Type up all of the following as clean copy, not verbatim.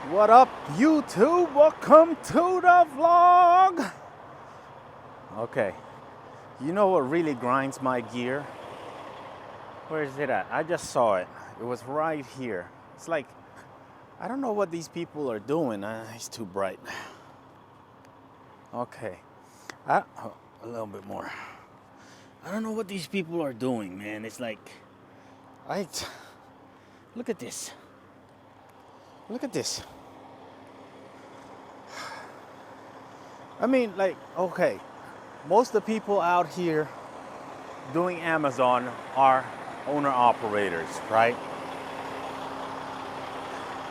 What up, YouTube? Welcome to the vlog. Okay, you know what really grinds my gear? Where is it at? I just saw it. It was right here. It's like, I don't know what these people are doing. It's too bright. Okay, a little bit more. I don't know what these people are doing, man. It's like, look at this. Look at this. I mean, like, okay, most of the people out here doing Amazon are owner-operators, right?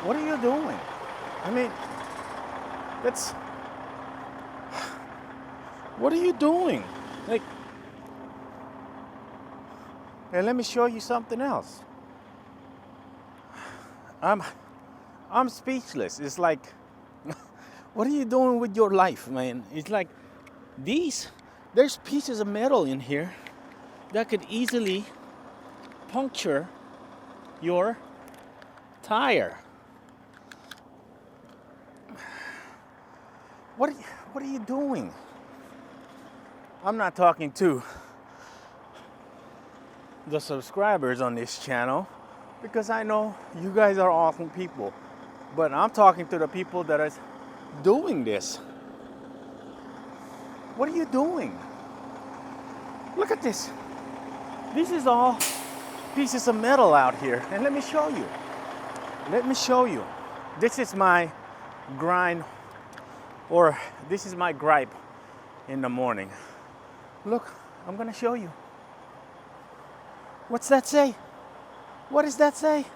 What are you doing? I mean, what are you doing? Like, and let me show you something else. I'm speechless. It's like, what are you doing with your life, man? It's like there's pieces of metal in here that could easily puncture your tire. What are you doing? I'm not talking to the subscribers on this channel because I know you guys are awesome people, but I'm talking to the people that are doing this. What are you doing? Look at this. This is all pieces of metal out here. And let me show you. Let me show you. This is my grind, or this is my gripe in the morning. Look, I'm gonna show you. What's that say? What does that say?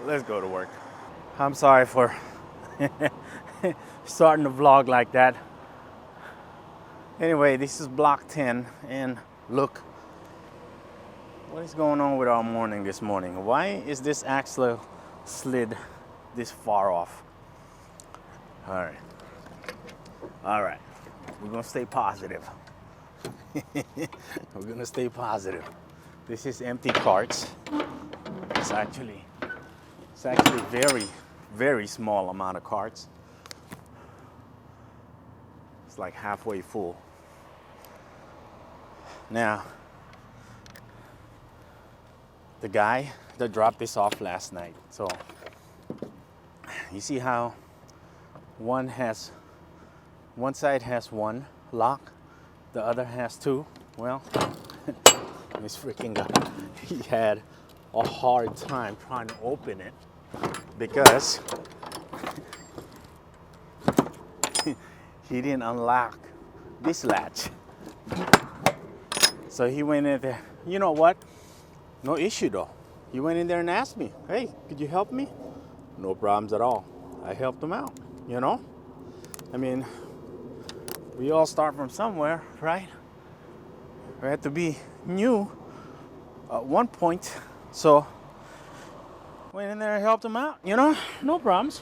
Let's go to work. I'm sorry for starting the vlog like that. Anyway, this is block 10, and look, what is going on with our morning this morning? Why is this axle slid this far off? All right, we're gonna stay positive. We're gonna stay positive. This is empty carts. It's actually very, very small amount of carts. It's like halfway full. Now, the guy that dropped this off last night. So, you see how one side has one lock, the other has two? Well, this freaking guy, he had a hard time trying to open it because he didn't unlock this latch. So he went in there. You know what? No issue though. He went in there and asked me, hey, could you help me? No problems at all. I helped him out, you know? I mean, we all start from somewhere, right? We had to be new at one point. So went in there and helped him out, you know? No problems.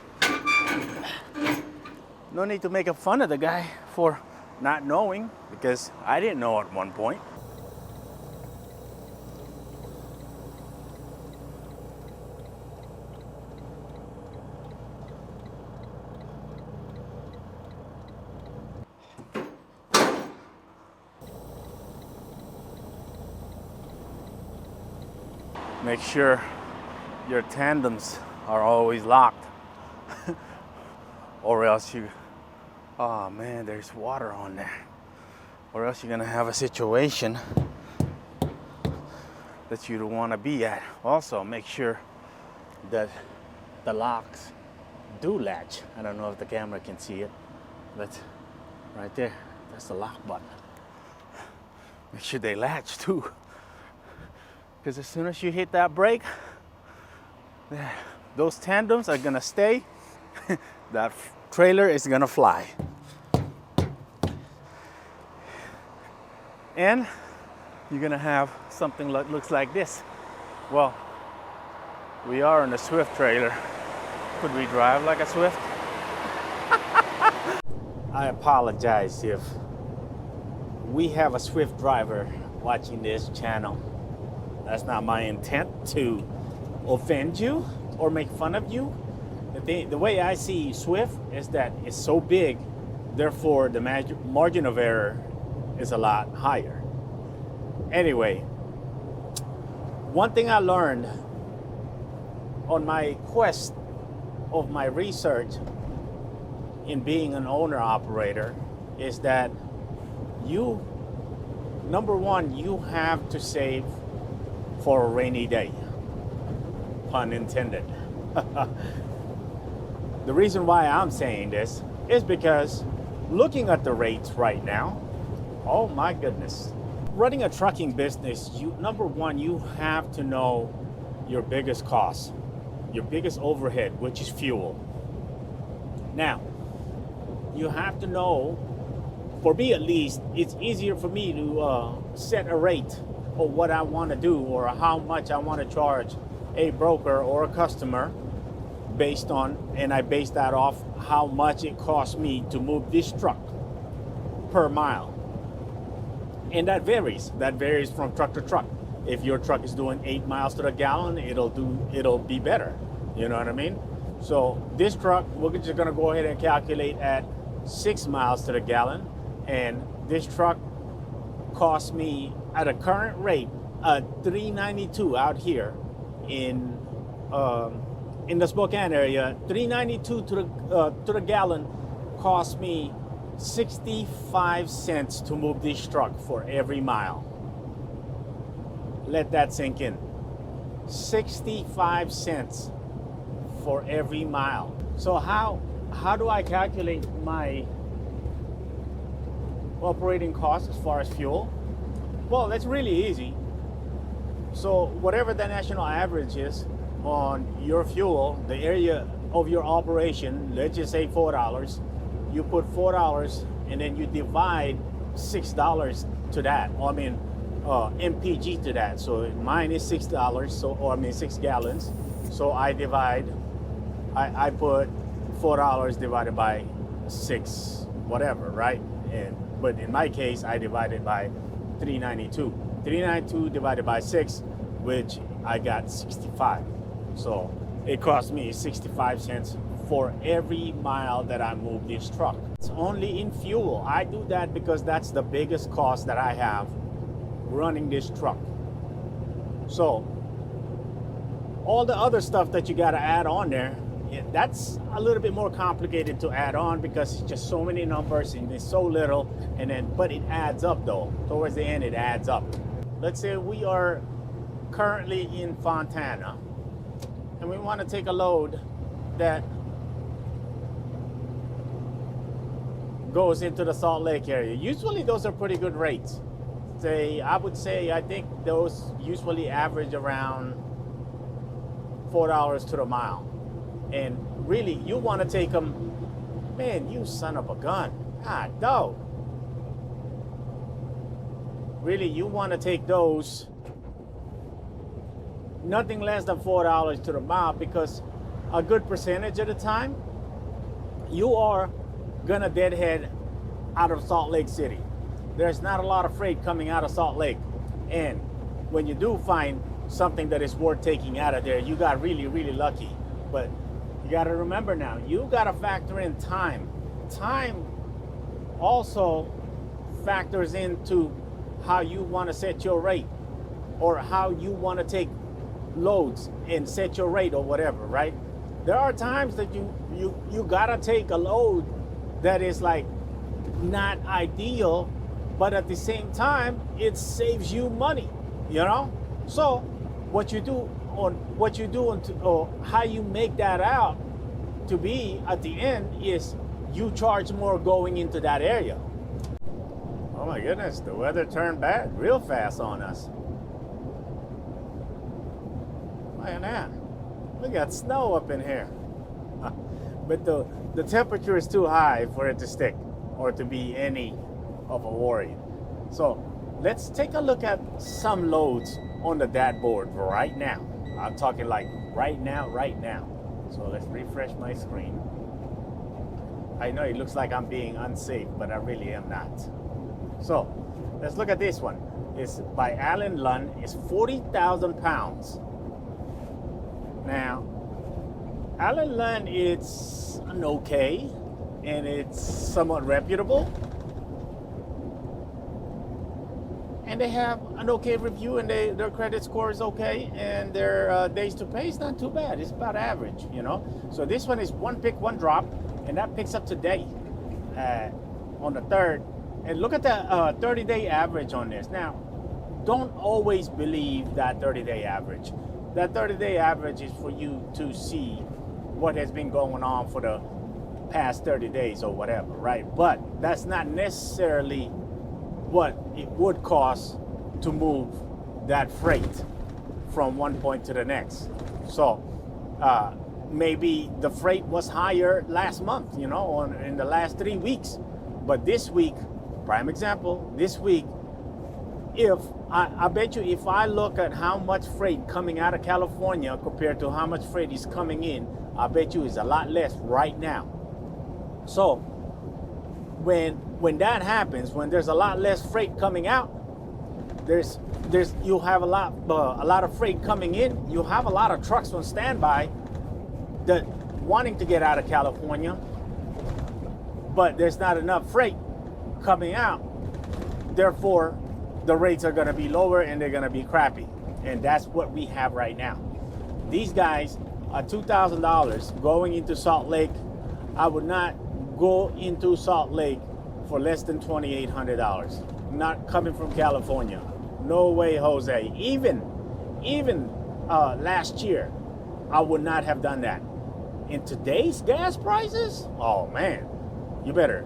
No need to make fun of the guy for not knowing, because I didn't know at one point. Make sure your tandems are always locked or else oh man, there's water on there, or else you're gonna have a situation that you don't want to be at. Also, make sure that the locks do latch. I don't know if the camera can see it, but right there, that's the lock button. Make sure they latch too, because as soon as you hit that brake, those tandems are gonna stay. That trailer is gonna fly. And you're gonna have something that looks like this. Well, we are in a Swift trailer. Could we drive like a Swift? I apologize if we have a Swift driver watching this channel. That's not my intent to offend you or make fun of you. The way I see Swift is that it's so big, therefore the margin of error is a lot higher. Anyway, one thing I learned on my quest of my research in being an owner operator is that number one, you have to save for a rainy day, pun intended. The reason why I'm saying this is because looking at the rates right now, oh my goodness. Running a trucking business, number one, you have to know your biggest cost, your biggest overhead, which is fuel. Now, you have to know, for me at least, it's easier for me to set a rate of what I want to do or how much I want to charge a broker or a customer based on, and I base that off how much it costs me to move this truck per mile. And that varies from truck to truck. If your truck is doing 8 miles to the gallon, it'll be better. You know what I mean? So this truck, we're just gonna go ahead and calculate at 6 miles to the gallon, and this truck costs me at a current rate $3.92 out here in the Spokane area. $3.92 to the gallon costs me 65 cents to move this truck for every mile. Let that sink in. 65 cents for every mile. So how do I calculate my operating costs as far as fuel? Well, that's really easy. So whatever the national average is on your fuel, the area of your operation, let's just say $4, you put $4 and then you divide $6 to that. MPG to that. So mine is $6, 6 gallons. So I put $4 divided by 6, whatever, right? But in my case, I divided by 392. 392 divided by 6, which I got 65. So it cost me 65 cents for every mile that I move this truck. It's only in fuel. I do that because that's the biggest cost that I have running this truck. So all the other stuff that you got to add on there, that's a little bit more complicated to add on because it's just so many numbers and it's so little, but it adds up though. Towards the end, it adds up. Let's say we are currently in Fontana and we want to take a load that goes into the Salt Lake area. Usually those are pretty good rates. I think those usually average around $4 to the mile. And really, you want to take them, man, you son of a gun. God, no. Really, you want to take those nothing less than $4 to the mile, because a good percentage of the time, you are gonna deadhead out of Salt Lake City. There's not a lot of freight coming out of Salt Lake. And when you do find something that is worth taking out of there, you got really, really lucky. But you got to remember now, you got to factor in time. Time also factors into how you want to set your rate or how you want to take loads and set your rate or whatever, right? There are times that you got to take a load that is like not ideal, but at the same time, it saves you money, you know? So what you do or how you make that out to be at the end is you charge more going into that area. Oh my goodness, the weather turned bad real fast on us. Look at that. We got snow up in here. But the temperature is too high for it to stick or to be any of a worry. So let's take a look at some loads on the DAT board right now. I'm talking like right now. So let's refresh my screen. I know it looks like I'm being unsafe, but I really am not. So let's look at this one. It's by Alan Lund. It's 40,000 pounds. Now, Alan Lund, it's an okay, and it's somewhat reputable. And they have an okay review, and their credit score is okay, and their days to pay is not too bad. It's about average, you know. So this one is one pick, one drop, and that picks up today on the 3rd. And look at the 30-day average on this. Now, don't always believe that 30-day average. That 30-day average is for you to see what has been going on for the past 30 days or whatever, right? But that's not necessarily what it would cost to move that freight from one point to the next. So maybe the freight was higher last month, you know, in the last 3 weeks. But this week, prime example, this week, if I bet you if I look at how much freight coming out of California compared to how much freight is coming in, I bet you it's a lot less right now. So when that happens, when there's a lot less freight coming out, you'll have a lot of freight coming in. You'll have a lot of trucks on standby that wanting to get out of California, but there's not enough freight coming out. Therefore, the rates are going to be lower and they're going to be crappy. And that's what we have right now. These guys are $2,000 going into Salt Lake. I would not go into Salt Lake for less than $2,800. Not coming from California. No way, Jose. Even last year, I would not have done that. In today's gas prices, oh man, you better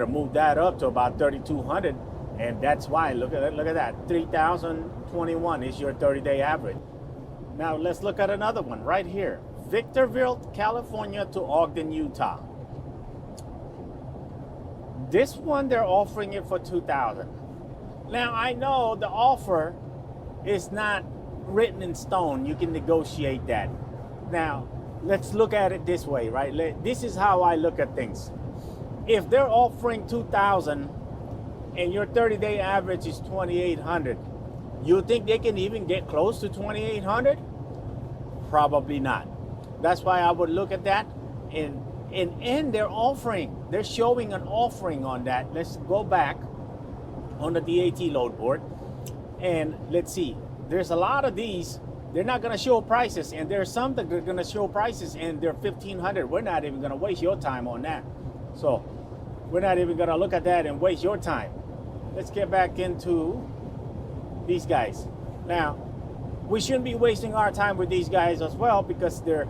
move that up to about 3,200. And that's why, look at that, 3,021 is your 30-day average. Now let's look at another one right here. Victorville, California to Ogden, Utah. This one, they're offering it for $2,000. Now I know the offer is not written in stone. You can negotiate that. Now, let's look at it this way, right? This is how I look at things. If they're offering $2,000 and your 30-day average is $2,800, you think they can even get close to $2,800? Probably not. That's why I would look at that. And they're showing an offering on that. Let's go back on the DAT load board, and let's see. There's a lot of these. They're not going to show prices, and there's some that are going to show prices, and they're $1,500. We're not even going to waste your time on that. So we're not even going to look at that and waste your time. Let's get back into these guys. Now, we shouldn't be wasting our time with these guys as well, because their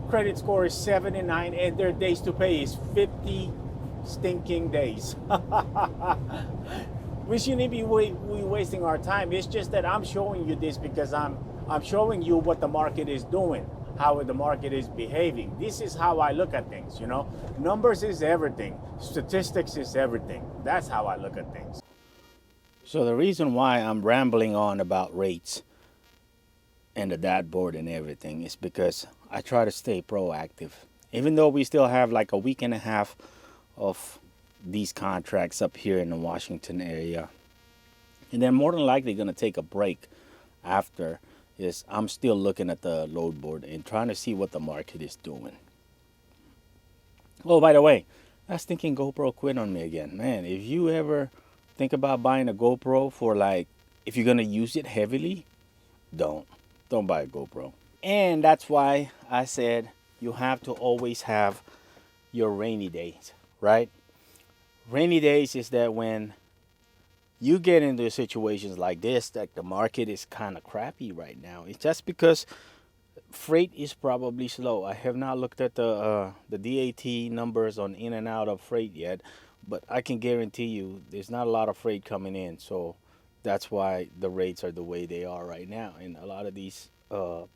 credit score is 79 and their days to pay is 50 stinking days. We shouldn't be wasting our time. It's just that I'm showing you this because I'm showing you what the market is doing, how the market is behaving. This is how I look at things, you know. Numbers is everything. Statistics is everything. That's how I look at things. So the reason why I'm rambling on about rates and the DAT board and everything is because I try to stay proactive. Even though we still have like a week and a half of these contracts up here in the Washington area, and they're more than likely going to take a break after, is I'm still looking at the load board and trying to see what the market is doing. Oh, by the way, that stinking GoPro quit on me again. Man, if you ever think about buying a GoPro for, like, if you're going to use it heavily, don't buy a GoPro. And that's why I said you have to always have your rainy days, right? Rainy days is that when you get into situations like this, that the market is kind of crappy right now. It's just because freight is probably slow. I have not looked at the DAT numbers on in and out of freight yet, but I can guarantee you there's not a lot of freight coming in. So that's why the rates are the way they are right now. And a lot of these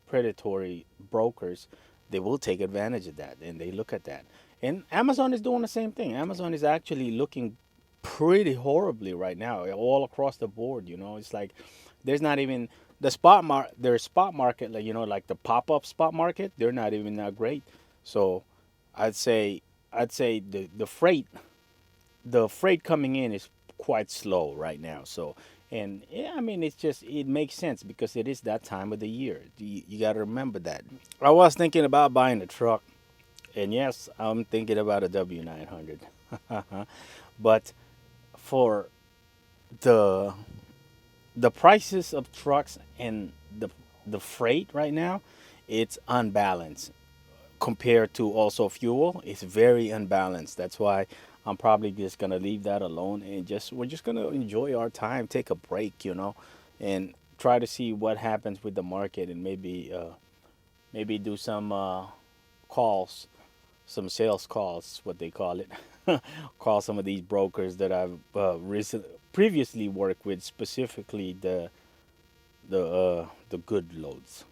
predatory brokers, they will take advantage of that, and they look at that. And Amazon is doing the same thing. Amazon is actually looking pretty horribly right now, all across the board. You know, it's like there's not even the their spot market, like, you know, like the pop-up spot market, they're not even that great. So I'd say the freight coming in is quite slow right now. So, and yeah, I mean, it makes sense because it is that time of the year. You got to remember that. I was thinking about buying a truck, and yes, I'm thinking about a W900. But for the the prices of trucks and the freight right now, it's unbalanced compared to also fuel. It's very unbalanced. That's why I'm probably just gonna leave that alone and just we're just gonna enjoy our time, take a break, and try to see what happens with the market and maybe do some calls, some sales calls, what they call it. Call some of these brokers that I've previously worked with, specifically the good loads.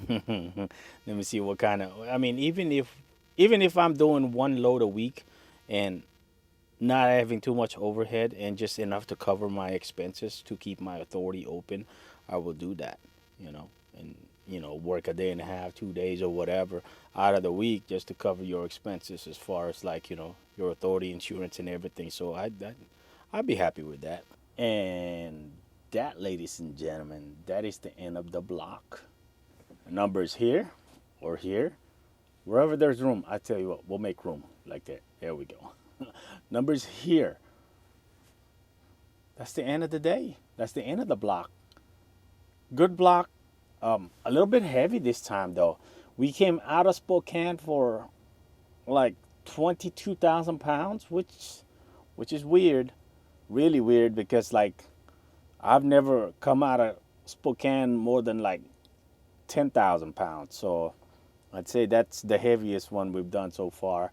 Let me see what kind of. I mean, even if I'm doing one load a week, and not having too much overhead and just enough to cover my expenses to keep my authority open, I will do that. You know, and work a day and a half, 2 days or whatever out of the week just to cover your expenses as far as like your authority, insurance, and everything. So I'd be happy with that. And that, ladies and gentlemen, that is the end of the block. Numbers here or here, wherever there's room. I tell you what, we'll make room like that. There we go. Numbers here. That's the end of the day. That's the end of the block. Good block. A little bit heavy this time though. We came out of Spokane for like 22,000 pounds, which is weird, really weird because like I've never come out of Spokane more than like 10,000 pounds. So I'd say that's the heaviest one we've done so far.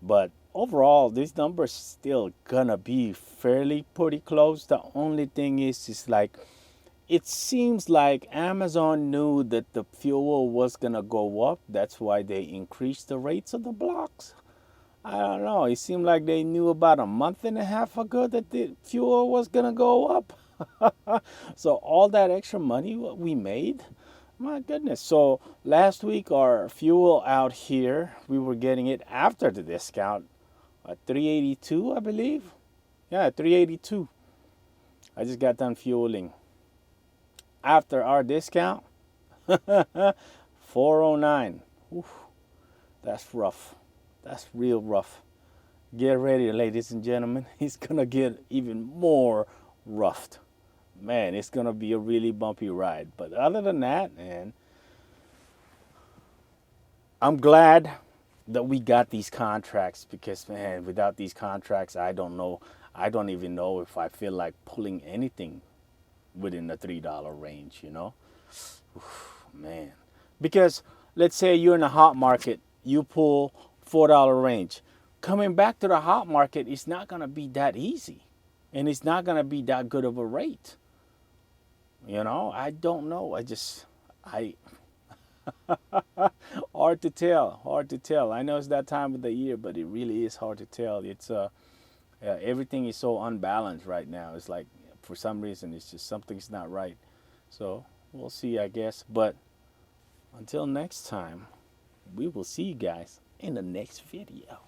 But overall, these numbers still gonna be fairly pretty close. The only thing is like it seems like Amazon knew that the fuel was gonna go up. That's why they increased the rates of the blocks. I don't know. It seemed like they knew about a month and a half ago that the fuel was gonna go up. So all that extra money what we made, my goodness. So last week our fuel out here, we were getting it after the discount at 382, I believe. Yeah, 382. I just got done fueling. After our discount, 409. Oof, that's rough. That's real rough. Get ready, ladies and gentlemen. It's gonna get even more roughed. Man, it's gonna be a really bumpy ride. But other than that, man, I'm glad that we got these contracts because, man, without these contracts, I don't know. I don't even know if I feel like pulling anything within the $3 range. Oof, man. Because let's say you're in a hot market, you pull $4 range. Coming back to the hot market, it's not gonna be that easy, and it's not gonna be that good of a rate. I don't know. I hard to tell. Hard to tell. I know it's that time of the year, but it really is hard to tell. It's everything is so unbalanced right now. It's like for some reason it's just something's not right. So we'll see, I guess. But until next time, we will see you guys in the next video.